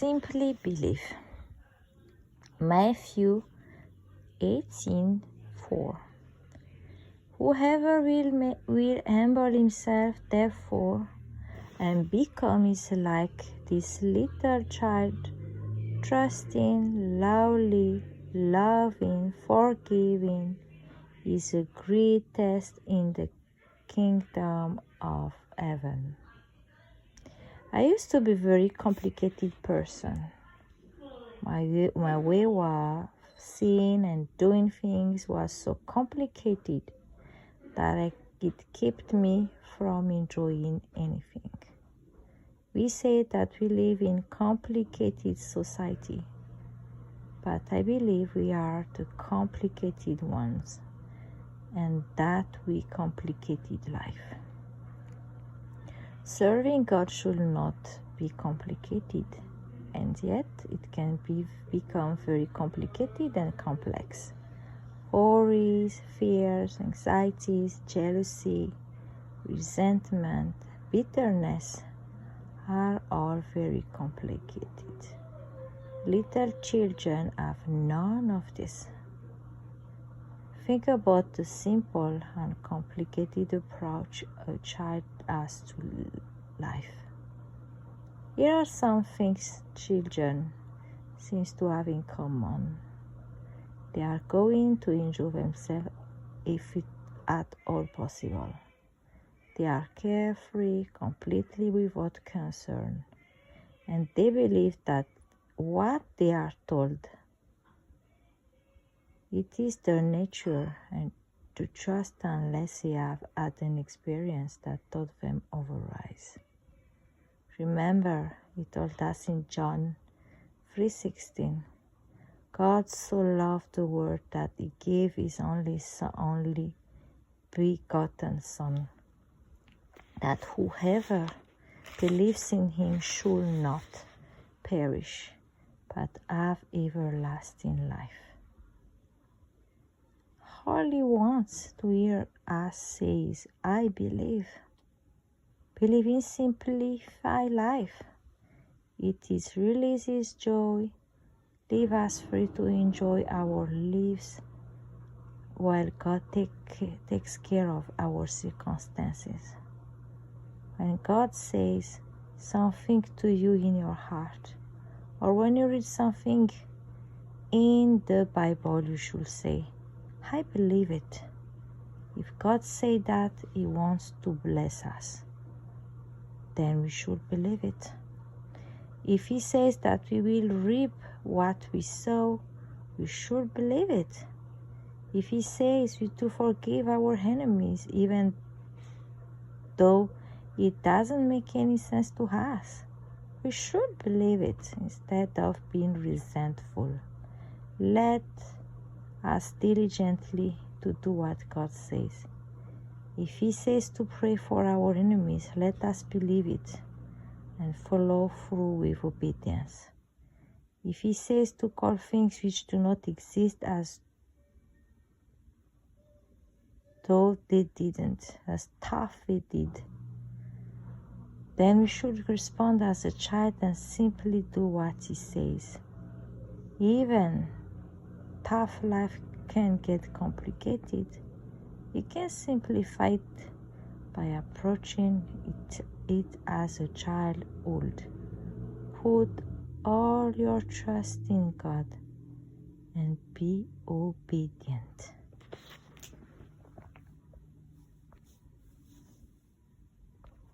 simply believe. Matthew 18:4. Whoever will humble himself, therefore, and become is like this little child, trusting, lovely, loving, forgiving, is the greatest in the kingdom of heaven. I used to be a very complicated person. My way of seeing and doing things was so complicated that it kept me from enjoying anything. We say that we live in complicated society, but I believe we are the complicated ones, and that we complicated life. Serving God should not be complicated, and yet it can become very complicated and complex. Worries, fears, anxieties, jealousy, resentment, bitterness are all very complicated. Little children have none of this. Think about the simple and complicated approach a child has to life. Here are some things children seem to have in common. They are going to enjoy themselves if it at all possible. They are carefree, completely without concern, and they believe that what they are told, it is their nature, and to trust unless they have had an experience that taught them otherwise. Remember, he told us in John 3:16, God so loved the world that he gave his only begotten Son, that whoever believes in him should not perish, but have everlasting life. All he wants to hear us say is, I believe. Believing simplify life. It is releases joy, leave us free to enjoy our lives while God takes care of our circumstances. When God says something to you in your heart, or when you read something in the Bible, you should say, I believe it. If God said that he wants to bless us, then we should believe it. If he says that we will reap what we sow, we should believe it. If he says we to forgive our enemies, even though it doesn't make any sense to us, we should believe it instead of being resentful. Let us diligently to do what God says. If he says to pray for our enemies, let us believe it and follow through with obedience. If he says to call things which do not exist as though they didn't, as tough they did, then we should respond as a child and simply do what he says. Even tough life can get complicated. You can simplify it by approaching it as a child would. Put all your trust in God and be obedient.